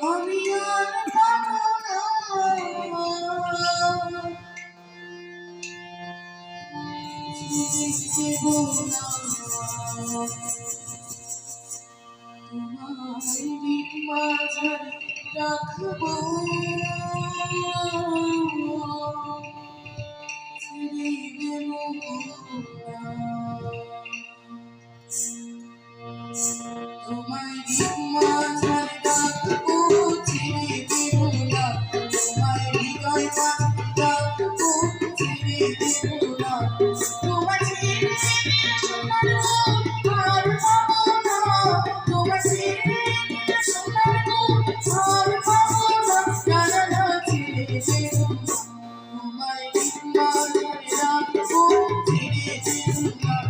আমি আর পাবো না তোমার মাঝারে রাখবো ছেড়ে দেব তোমার মাঝারে রাখবো ছেড়ে দেব না তোমার হৃদয় মাঝারে রাখবো ছেড়ে দেব না তোমার ছেড়ে সোনার আর পাবো না তোমার ছেড়ে সোনার আর পাবো না না না না ছেড়ে দেব না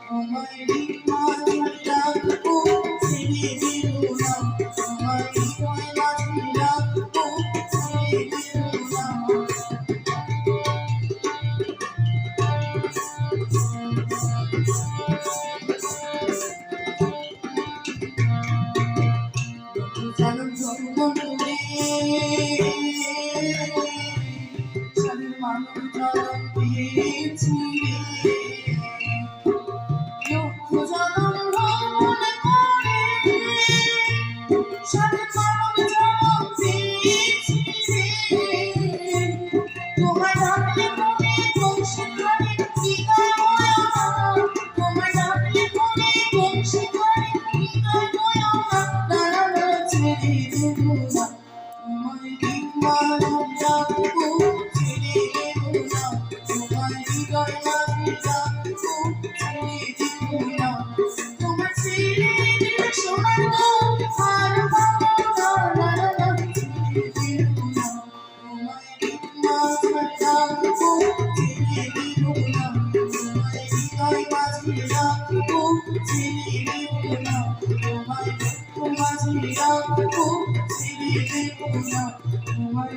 তোমার মাঝারে রাখবো ছেড়ে দেব না তোমার হৃদয় মাঝারে রাখবো ছেড়ে দেব না তোমার